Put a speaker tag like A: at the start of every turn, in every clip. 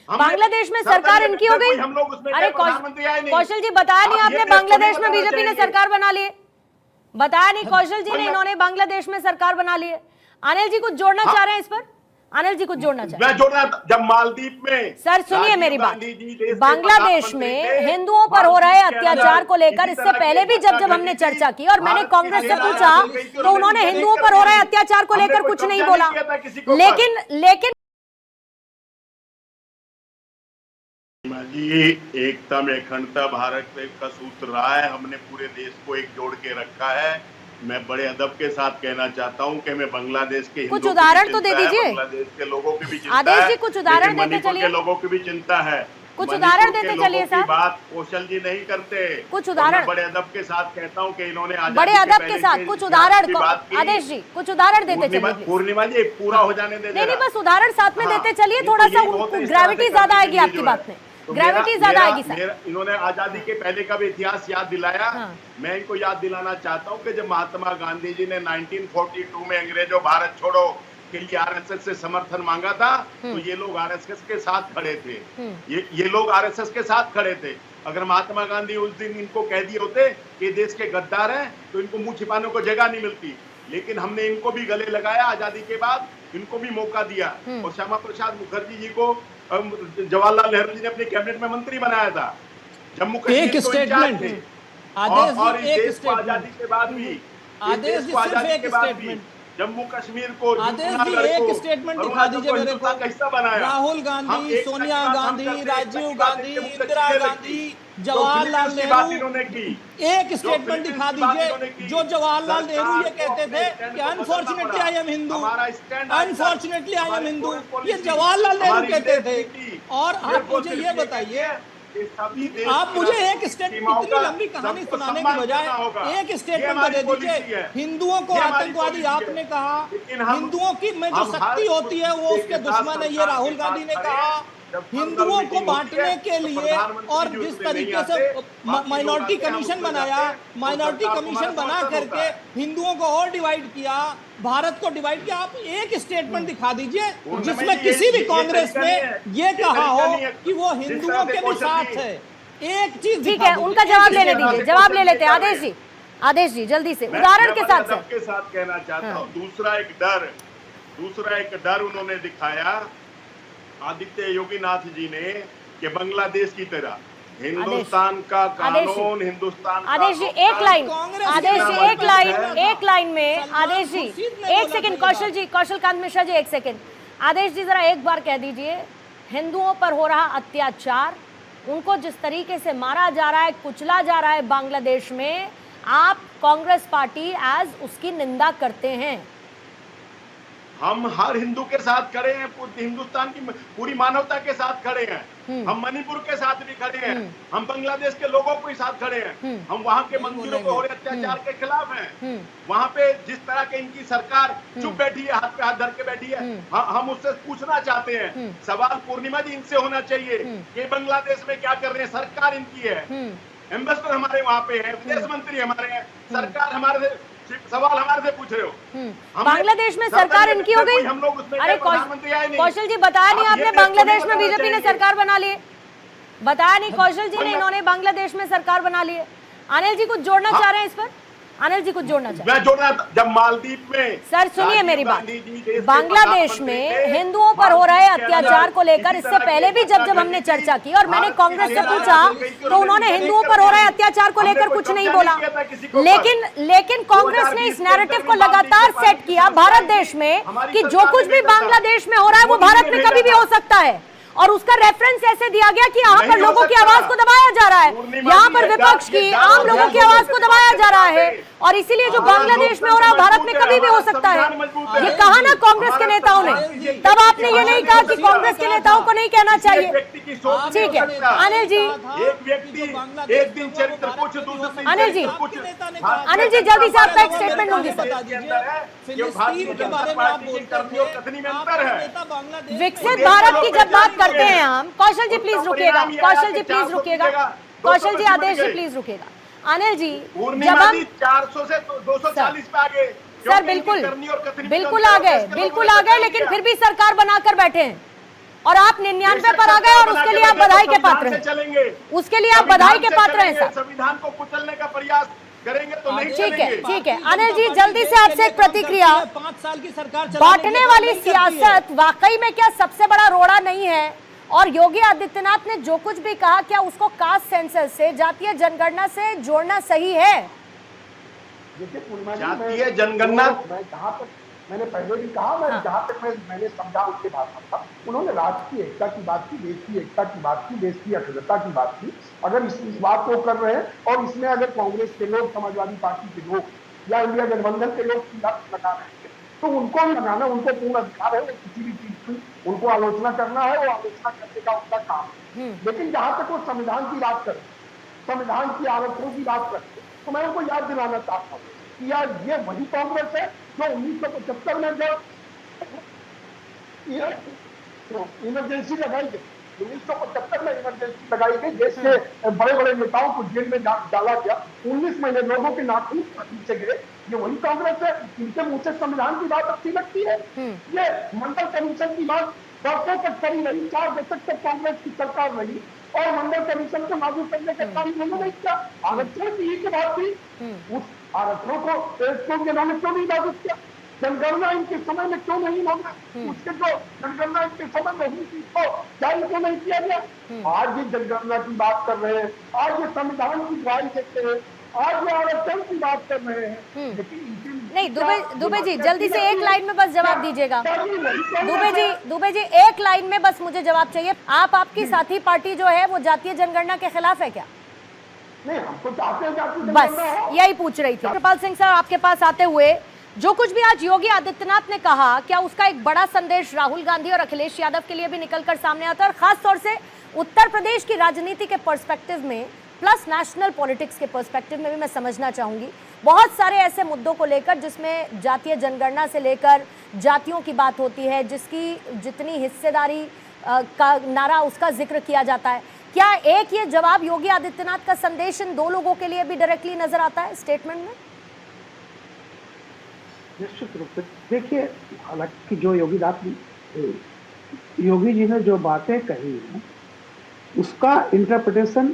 A: बांग्लादेश में सरकार इनकी हो गई। अरे कौशल जी बताया नहीं आपने, बांग्लादेश में बीजेपी ने सरकार बना ली। बताया नहीं कौशल जी ने, इन्होंने बांग्लादेश में सरकार बना ली है। अनिल जी कुछ जोड़ना चाह रहे हैं इस पर? अनिल जी कुछ जोड़ना चाह रहे हैं?
B: मैं जोड़ना, जब मालदीव में,
A: सर सुनिए मेरी बात, बांग्लादेश में हिंदुओं पर हो रहे अत्याचार को लेकर इससे पहले भी जब हमने चर्चा की और मैंने कांग्रेस से पूछा तो उन्होंने हिंदुओं पर हो रहे अत्याचार को लेकर कुछ नहीं बोला। लेकिन
B: जी, एकता में अखंडता भारत का सूत्र रहा है। हमने पूरे देश को एक जोड़ के रखा है। मैं बड़े अदब के साथ कहना चाहता हूं कि मैं बांग्लादेश के
A: कुछ उदाहरण तो दे दीजिए।
B: बांग्लादेश के लोगों की भी चिंता है।
A: आदेश जी कुछ उदाहरण देते चलिए।
B: लोगों की भी चिंता है।
A: कुछ उदाहरण देते चलिए साहब।
B: बात कौशल जी नहीं करते।
A: कुछ उदाहरण
B: बड़े अदब के साथ कहता हूं कि इन्होंने
A: बड़े अदब के साथ कुछ उदाहरण, आदेश जी कुछ उदाहरण देते चलिए।
B: पूर्णिमा जी पूरा हो जाने दे।
A: नहीं बस उदाहरण साथ में देते चलिए, थोड़ा सा ग्रेविटी ज्यादा आएगी आपकी बात में, ग्रेविटी ज्यादा आएगी सर।
B: इन्होंने आजादी के पहले का भी इतिहास याद दिलाया। मैं इनको याद दिलाना चाहता हूं कि जब महात्मा गांधी जी ने 1942 में अंग्रेजों भारत छोड़ो के लिए आरएसएस से समर्थन मांगा था तो ये लोग आरएसएस के साथ खड़े थे। ये लोग आरएसएस के साथ खड़े थे। अगर महात्मा गांधी उस दिन इनको कह दिए होते कि देश के गद्दार हैं तो इनको मुंह छिपाने को जगह नहीं मिलती। लेकिन हमने इनको भी गले लगाया, आजादी के बाद इनको भी मौका दिया। और श्यामा प्रसाद मुखर्जी जी को जवाहरलाल नेहरू जी ने अपने कैबिनेट में मंत्री बनाया था। जम्मू कश्मीर
C: एक स्टेटमेंट थे और इस देश को आजादी के बाद भी
B: जम्मू कश्मीर को
C: एक स्टेटमेंट दिखा दीजिए मेरे को।
B: कैसा बनाया?
C: राहुल गांधी, सोनिया गांधी, राजीव गांधी, इंदिरा गांधी, जवाहरलाल नेहरू, एक स्टेटमेंट दिखा दीजिए जो जवाहरलाल नेहरू ये कहते थे कि unfortunately I am Hindu, unfortunately I am Hindu, ये जवाहरलाल नेहरू कहते थे। और आप मुझे ये बताइए, आप मुझे एक स्टेटमेंट, इतनी लंबी कहानी सुनाने की बजाय एक स्टेटमेंट दे दीजिए। हिंदुओं को आतंकवादी आपने कहा, हिंदुओं की में जो शक्ति होती है वो उसके दुश्मन है, ये राहुल गांधी ने कहा। हिंदुओं को बांटने के लिए और जिस तरीके से माइनॉरिटी कमीशन बनाया, माइनॉरिटी कमीशन बना करके हिंदुओं को और डिवाइड किया, भारत को डिवाइड किया। आप एक स्टेटमेंट दिखा दीजिए जिसमें किसी भी कांग्रेस ने ये कहा हो कि वो हिंदुओं के भी साथ है। एक चीज
A: ठीक है, उनका जवाब लेने दीजिए, जवाब ले लेते हैं आदेश जी जल्दी से उदाहरण के साथ
B: कहना चाहता हूँ। दूसरा एक डर उन्होंने दिखाया आदित्य योगीनाथ जी ने कि बांग्लादेश की तरह हिंदुस्तान का कानून, हिंदुस्तान का
A: आदेश जी एक लाइन, आदेश जी एक लाइन में, आदेश जी एक सेकंड, कौशल कांत मिश्रा जी एक सेकंड। आदेश जी जरा एक बार कह दीजिए, हिंदुओं पर हो रहा अत्याचार, उनको जिस तरीके से मारा जा रहा है, कुचला जा रहा है बांग्लादेश में, आप कांग्रेस पार्टी एज उसकी निंदा करते हैं।
B: हम हर हिंदू के साथ खड़े हैं, हिंदुस्तान की पूरी मानवता के साथ खड़े हैं। हम मणिपुर के साथ भी खड़े हैं, हम बांग्लादेश के लोगों के साथ खड़े हैं, हम वहां के मंदिरों को हो रहे अत्याचार के खिलाफ हैं। वहां पे जिस तरह के इनकी सरकार चुप बैठी है, हाथ पे हाथ धर के बैठी है, हम उससे पूछना चाहते हैं। सवाल पूर्णिमा जी इनसे होना चाहिए कि बांग्लादेश में क्या कर रहे हैं। सरकार इनकी है, एम्बेसडर हमारे वहाँ पे है, विदेश मंत्री हमारे हैं, सरकार हमारे सवाल हमारे से पूछ रहे हो।
A: बांग्लादेश में सरकार इनकी हो गई। अरे कौशल जी बताया नहीं आपने, बांग्लादेश में बीजेपी ने सरकार बना ली। बताया नहीं कौशल जी ने, इन्होंने बांग्लादेश में सरकार बना ली है। अनिल जी कुछ जोड़ना चाह रहे हैं इस पर? अनिल जी कुछ जोड़ना चाह रहे हैं?
B: मैं जोड़ना, जब मालदीव में,
A: सर सुनिए मेरी बात, बांग्लादेश में हिंदुओं पर हो रहे अत्याचार को लेकर इससे पहले भी जब हमने चर्चा की और मैंने कांग्रेस से पूछा तो उन्होंने हिंदुओं पर हो रहे अत्याचार को लेकर कुछ नहीं बोला। लेकिन कांग्रेस ने इस नैरेटिव को लगातार सेट किया भारत देश में कि जो कुछ भी बांग्लादेश में हो रहा है वो भारत में कभी भी हो सकता है। और उसका रेफरेंस ऐसे दिया गया कि यहाँ पर लोगों की आवाज को दबाया जा रहा है, यहाँ पर विपक्ष की, आम लोगों की आवाज को दबाया जा रहा है। और इसीलिए जो बांग्लादेश में हो रहा है भारत में कभी भी हो सकता है। ये कहा ना कांग्रेस के नेताओं ने, तब आपने ये नहीं कहा कि कांग्रेस के नेताओं को नहीं कहना चाहिए। ठीक है अनिल जी, अनिल जी जल्दी से आपका एक स्टेटमेंट लूंगी सर। विकसित भारत की जब बात करते हैं हम, कौशल जी प्लीज रुकिएगा, कौशल जी प्लीज रुकिएगा, कौशल जी आदेश जी प्लीज रुकिएगा। अनिल जी जब हम
B: 400 से 240 पे आ गए
A: सर, बिल्कुल आ गए, लेकिन फिर भी सरकार बनाकर बैठे हैं। और आप 99 पर आ गए और उसके लिए आप बधाई के पात्र हैं।
B: चलेंगे,
A: उसके लिए आप बधाई के पात्र हैं सर।
B: संविधान को कुचलने का प्रयास करेंगे तो नहीं
A: चलेंगे। ठीक है अनिल जी, जल्दी से आपसे एक प्रतिक्रिया।
C: 5 साल की सरकार
A: बांटने वाली सियासत वाकई में क्या सबसे बड़ा रोड़ा नहीं है? और योगी आदित्यनाथ ने जो कुछ भी कहा, क्या उसको कास्ट सेंसस से, जातीय जनगणना से जोड़ना सही है?
B: जातीय जनगणना,
D: मैंने पहले भी कहा, जहां तक मैंने समझा उसके भाषण था, उन्होंने राज्य की एकता की बात की, देश की एकता की बात की, देश की अखंडता की बात की। अगर इस बात को कर रहे हैं और इसमें अगर कांग्रेस के लोग, समाजवादी पार्टी के लोग या इंडिया गठबंधन के लोग लगा रहे हैं तो उनको भी लगाना, उनको पूर्ण अधिकार है। किसी भी चीज की उनको आलोचना करना है, वो आलोचना करने का उनका काम है। लेकिन जहां तक वो संविधान की बात करें, संविधान की आरक्षणों की बात करते, तो मैं उनको याद दिलाना चाहता हूँ कि यार ये वही कांग्रेस है जो 1975 में जब इमरजेंसी लगाई गई, 1975 में इमरजेंसी लगाई गई, देश के बड़े बड़े नेताओं को जेल में डाला गया, 19 महीने लोगों के नाखून पीछे गिरे, ये वही कांग्रेस है। इनके मुंह से संविधान की बात अच्छी लगती है। ये मंडल कमीशन की बात वर्षों तक करी रही, 4 दशक तक कांग्रेस की सरकार रही और मंडल कमीशन को लागू करने का काम इन्होंने नहीं किया। आरक्षण की के बाद भी उस आरक्षणों को इन्होंने क्यों नहीं लागू किया? जनगणना इनके समय में क्यों नहीं होगा? उसके जो जनगणना इनके समय में हुई थी तो क्या इनको नहीं किया गया? आज ये जनगणना की बात कर रहे हैं, आज ये संविधान की दुहाई देते हैं, आज ये आरक्षण की बात कर रहे हैं, लेकिन
A: नहीं दुबे जी जल्दी से एक लाइन में बस जवाब दीजिएगा। दुबे जी एक लाइन में बस मुझे जवाब चाहिए। आपकी साथी पार्टी जो है वो जातीय जनगणना के खिलाफ है क्या?
D: नहीं, हम तो चाहते हैं जातीय
A: बस
D: जनगणना हो।
A: यही पूछ रही थी। कृपाल सिंह सर, आपके पास आते हुए जो कुछ भी आज योगी आदित्यनाथ ने कहा, क्या उसका एक बड़ा संदेश राहुल गांधी और अखिलेश यादव के लिए भी निकलकर सामने आता है? और खास तौर से उत्तर प्रदेश की राजनीति के पर्सपेक्टिव में प्लस नेशनल पॉलिटिक्स के पर्सपेक्टिव में भी मैं समझना चाहूंगी। बहुत सारे ऐसे मुद्दों को लेकर जिसमें जातीय जनगणना से लेकर जातियों की बात होती है, जिसकी जितनी हिस्सेदारी का नारा उसका जिक्र किया जाता है। क्या एक ये जवाब योगी आदित्यनाथ का संदेश इन दो लोगों के लिए भी डायरेक्टली नजर आता है स्टेटमेंट में?
D: निश्चित रूप से देखिए, हालांकि जो योगी जी ने जो बातें कही हैं उसका इंटरप्रिटेशन,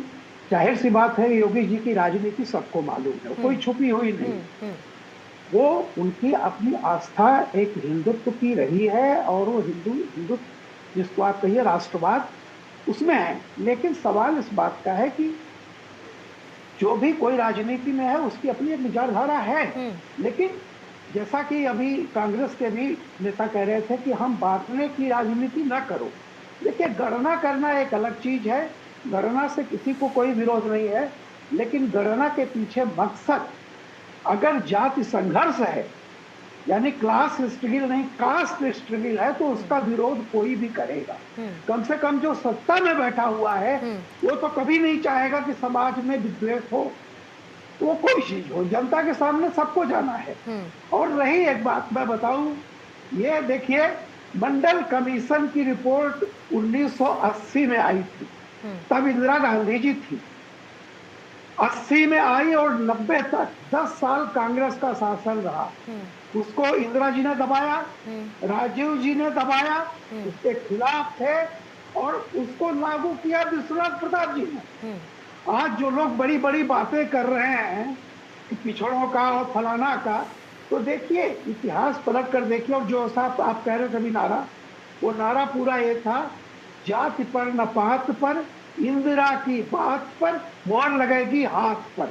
D: जाहिर सी बात है, योगी जी की राजनीति सबको मालूम है, कोई छुपी हुई नहीं। वो उनकी अपनी आस्था एक हिंदुत्व की रही है और वो हिंदुत्व जिसको आप कहिए राष्ट्रवाद उसमें है। लेकिन सवाल इस बात का है कि जो भी कोई राजनीति में है उसकी अपनी एक विचारधारा है। लेकिन जैसा कि अभी कांग्रेस के भी नेता कह रहे थे कि हम बांटने की राजनीति ना करो। देखिए, गणना करना एक अलग चीज है, गणना से किसी को कोई विरोध नहीं है, लेकिन गणना के पीछे मकसद अगर जाति संघर्ष है, यानी क्लास स्ट्रगल नहीं कास्ट स्ट्रगल है, तो उसका विरोध कोई भी करेगा। कम से कम जो सत्ता में बैठा हुआ है वो तो कभी नहीं चाहेगा कि समाज में विद्वेष हो, वो कोई चीज हो, जनता के सामने सबको जाना है। और रही एक बात मैं बताऊं, ये देखिए मंडल कमीशन की रिपोर्ट 1980 में आई थी, तब इंदिरा गांधी जी थी। 80 में आई और 90 तक 10 साल कांग्रेस का शासन रहा। उसको इंदिरा जी ने दबाया, राजीव जी ने दबाया, उसके खिलाफ थे और उसको लागू किया विश्वनाथ प्रताप जी ने। आज जो लोग बड़ी बड़ी बातें कर रहे हैं कि पिछड़ों का और फलाना का, तो देखिए इतिहास पलट कर देखिए। और जो साहब आप कह रहे थे अभी नारा, वो नारा पूरा ये था, जाति पर न पात पर, इंदिरा की बात पर, मोहर लगेगी हाथ पर।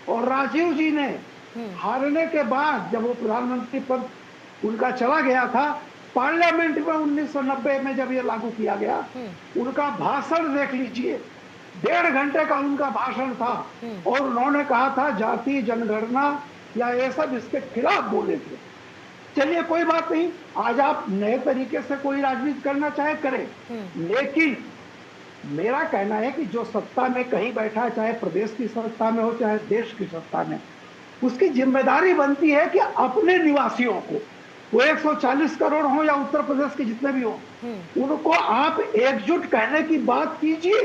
D: और राजीव जी ने हारने के बाद जब वो प्रधानमंत्री पद उनका चला गया था, पार्लियामेंट में 1990 में जब ये लागू किया गया, उनका भाषण देख लीजिए, 1.5 घंटे का उनका भाषण था और उन्होंने कहा था जाति जनगणना या ये सब इसके खिलाफ बोले थे। चलिए कोई बात नहीं, आज आप नए तरीके से कोई राजनीति करना चाहे करें, लेकिन मेरा कहना है कि जो सत्ता में कहीं बैठा है, चाहे प्रदेश की सत्ता में हो चाहे देश की सत्ता में, उसकी जिम्मेदारी बनती है कि अपने निवासियों को, वो 140 करोड़ हो या उत्तर प्रदेश के जितने भी हो, उनको आप एकजुट कहने की बात कीजिए।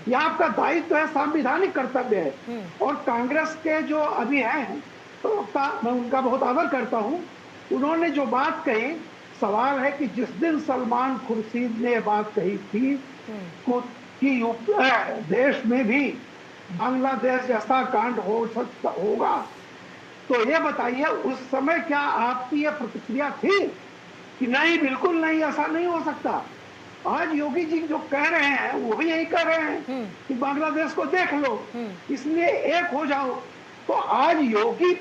D: यह आपका दायित्व है, संवैधानिक कर्तव्य है। और कांग्रेस के जो अभी हैं प्रवक्ता, मैं उनका बहुत आदर करता हूं, उन्होंने जो बात कही सवाल है कि जिस दिन सलमान खुर्शीद ने बात कही थी कि देश में भी बांग्लादेश जैसा कांड होगा, तो ये बताइए उस समय क्या आपकी ये प्रतिक्रिया थी कि नहीं, बिल्कुल नहीं, ऐसा नहीं हो सकता? आज योगी जी जो कह रहे हैं वो भी यही कह रहे हैं कि बांग्लादेश को देख लो, इसलिए एक हो जाओ। तो आज योगी